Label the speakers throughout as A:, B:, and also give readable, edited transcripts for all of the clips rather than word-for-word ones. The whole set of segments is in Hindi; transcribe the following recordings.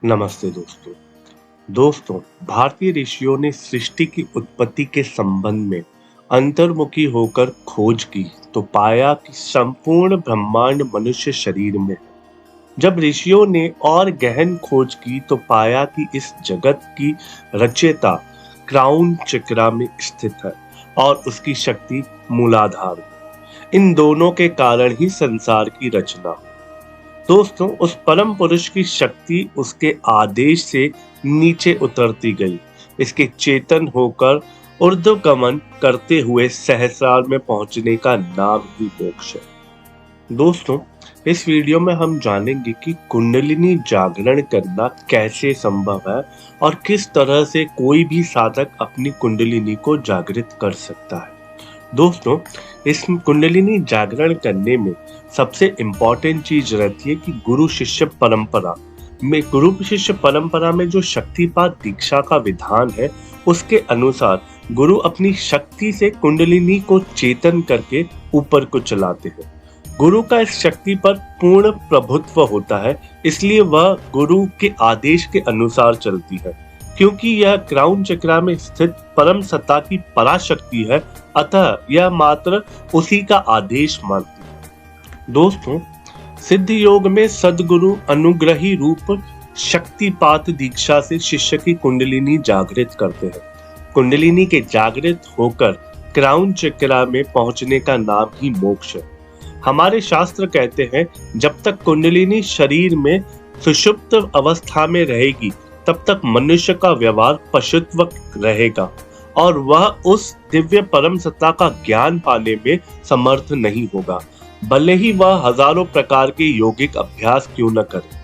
A: नमस्ते दोस्तों। दोस्तों, भारतीय ऋषियों ने सृष्टि की उत्पत्ति के संबंध में अंतर्मुखी होकर खोज की तो पाया कि संपूर्ण ब्रह्मांड मनुष्य शरीर में है। जब ऋषियों ने और गहन खोज की तो पाया कि इस जगत की रचयिता क्राउन चक्रा में स्थित है और उसकी शक्ति मूलाधार में। इन दोनों के कारण ही संसार की रचना हुई। दोस्तों, उस परम पुरुष की शक्ति उसके आदेश से नीचे उतरती गई। इसके चेतन होकर ऊर्ध्वगमन करते हुए सहस्रार में पहुंचने का नाम ही मोक्ष है। दोस्तों, इस वीडियो में हम जानेंगे कि कुंडलिनी जागरण करना कैसे संभव है और किस तरह से कोई भी साधक अपनी कुंडलिनी को जागृत कर सकता है। दोस्तों, इस कुंडलिनी जागरण करने में सबसे इम्पोर्टेंट चीज रहती है कि गुरु शिष्य परंपरा में जो शक्तिपात दीक्षा का विधान है, उसके अनुसार गुरु अपनी शक्ति से कुंडलिनी को चेतन करके ऊपर को चलाते हैं। गुरु का इस शक्ति पर पूर्ण प्रभुत्व होता है, इसलिए वह गुरु के आदेश के अनुसार चलती है। क्योंकि यह क्राउन चक्रा में स्थित परम सत्ता की पराशक्ति है, अतः यह मात्र उसी का आदेश मानती है। दोस्तों, सिद्ध योग में सद्गुरु अनुग्रही रूप शक्तिपात दीक्षा से शिष्य की कुंडलिनी जागृत करते हैं। कुंडलिनी के जागृत होकर क्राउन चक्रा में पहुंचने का नाम ही मोक्ष है। हमारे शास्त्र कहते हैं, जब तक कुंडलिनी शरीर में सुषुप्त अवस्था में रहेगी तब तक मनुष्य का व्यवहार पशुत्व रहेगा और वह उस दिव्य परम सत्ता का ज्ञान पाने में समर्थ नहीं होगा, भले ही वह हजारों प्रकार के यौगिक अभ्यास क्यों न करे।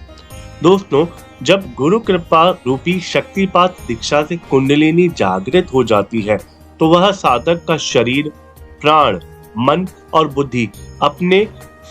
A: दोस्तों, जब गुरु कृपा रूपी शक्तिपात दीक्षा से कुंडलिनी जागृत हो जाती है तो वह साधक का शरीर, प्राण, मन और बुद्धि अपने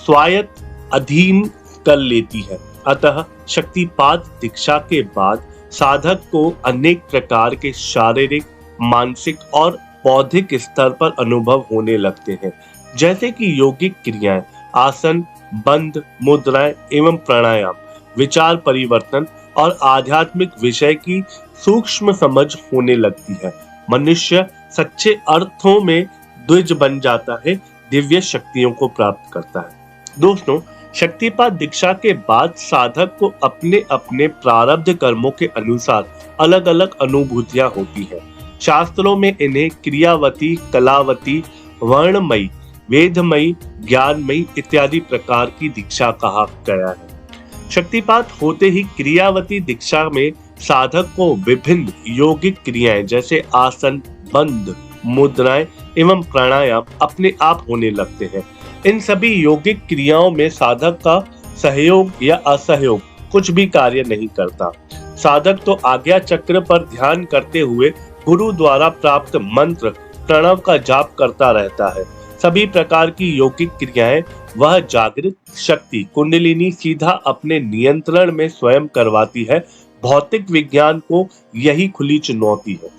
A: स्वायत्त अधीन कर लेती है। अतः शक्तिपात दीक्षा के बाद साधक को अनेक प्रकार के शारीरिक, मानसिक और बौद्धिक स्तर पर अनुभव होने लगते हैं, जैसे कि यौगिक क्रियाएं, आसन, बंध, मुद्राएं एवं प्राणायाम, विचार परिवर्तन और आध्यात्मिक विषय की सूक्ष्म समझ होने लगती है। मनुष्य सच्चे अर्थों में द्विज बन जाता है, दिव्य शक्तियों को प्राप्त करता है। दोस्तों, शक्तिपात दीक्षा के बाद साधक को अपने अपने प्रारब्ध कर्मों के अनुसार अलग अलग अनुभूतियां होती है। शास्त्रों में इन्हें क्रियावती, कलावती, वर्णमयी, वेदमयी, ज्ञानमयी इत्यादि प्रकार की दीक्षा कहा गया है। शक्तिपात होते ही क्रियावती दीक्षा में साधक को विभिन्न यौगिक क्रियाएं जैसे आसन, बंध, मुद्राएं एवं प्राणायाम अपने आप होने लगते हैं। इन सभी यौगिक क्रियाओं में साधक का सहयोग या असहयोग कुछ भी कार्य नहीं करता। साधक तो आज्ञा चक्र पर ध्यान करते हुए गुरु द्वारा प्राप्त मंत्र, प्रणव का जाप करता रहता है। सभी प्रकार की यौगिक क्रियाएं वह जागृत शक्ति कुंडलिनी सीधा अपने नियंत्रण में स्वयं करवाती है। भौतिक विज्ञान को यही खुली चुनौती है।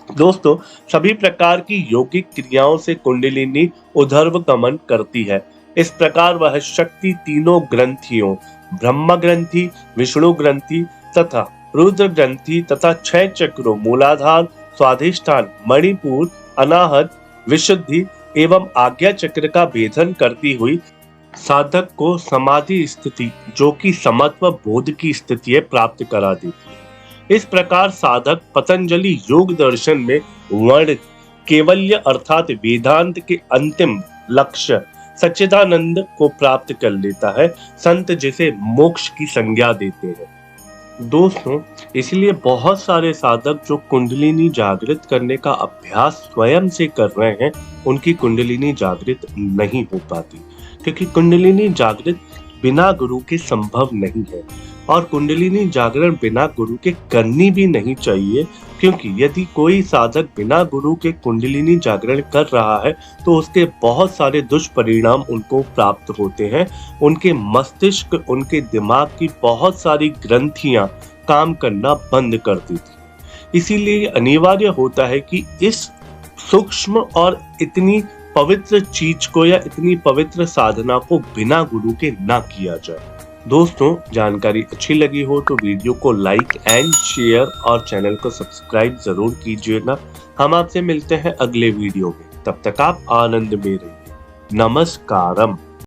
A: दोस्तों, सभी प्रकार की यौगिक क्रियाओं से कुंडलिनी ऊर्ध्वगमन करती है। इस प्रकार वह शक्ति तीनों ग्रंथियों, ब्रह्म ग्रंथि, विष्णु ग्रंथि तथा रुद्र ग्रंथि तथा 6 चक्रों मूलाधार, स्वाधिष्ठान, मणिपुर, अनाहत, विशुद्धि एवं आज्ञा चक्र का भेदन करती हुई साधक को समाधि स्थिति, जो कि समत्व बोध की स्थिति है, प्राप्त करा देती है। इस प्रकार साधक पतंजलि योग दर्शन में वर्ण केवल्य अर्थात वेदांत के अंतिम लक्ष्य सच्चिदानंद को प्राप्त कर लेता है। संत जिसे मोक्ष की संज्ञा देते हैं। दोस्तों, इसलिए बहुत सारे साधक जो कुंडलिनी जागृत करने का अभ्यास स्वयं से कर रहे हैं, उनकी कुंडलिनी जागृत नहीं हो पाती, क्योंकि कुंडलिनी जागृत बिना गुरु के संभव नहीं है और कुंडलिनी जागरण बिना गुरु के करनी भी नहीं चाहिए। क्योंकि यदि कोई साधक बिना गुरु के कुंडलिनी जागरण कर रहा है तो उसके बहुत सारे दुष्परिणाम उनको प्राप्त होते हैं। उनके मस्तिष्क, उनके दिमाग की बहुत सारी ग्रंथियां काम करना बंद कर देती हैं। इसीलिए अनिवार्य होता है कि इस सूक्ष्म और इतनी पवित्र चीज को या इतनी पवित्र साधना को बिना गुरु के ना किया जाए। दोस्तों, जानकारी अच्छी लगी हो तो वीडियो को लाइक एंड शेयर और चैनल को सब्सक्राइब जरूर कीजिए ना। हम आपसे मिलते हैं अगले वीडियो में। तब तक आप आनंद में रहिए। नमस्कारम।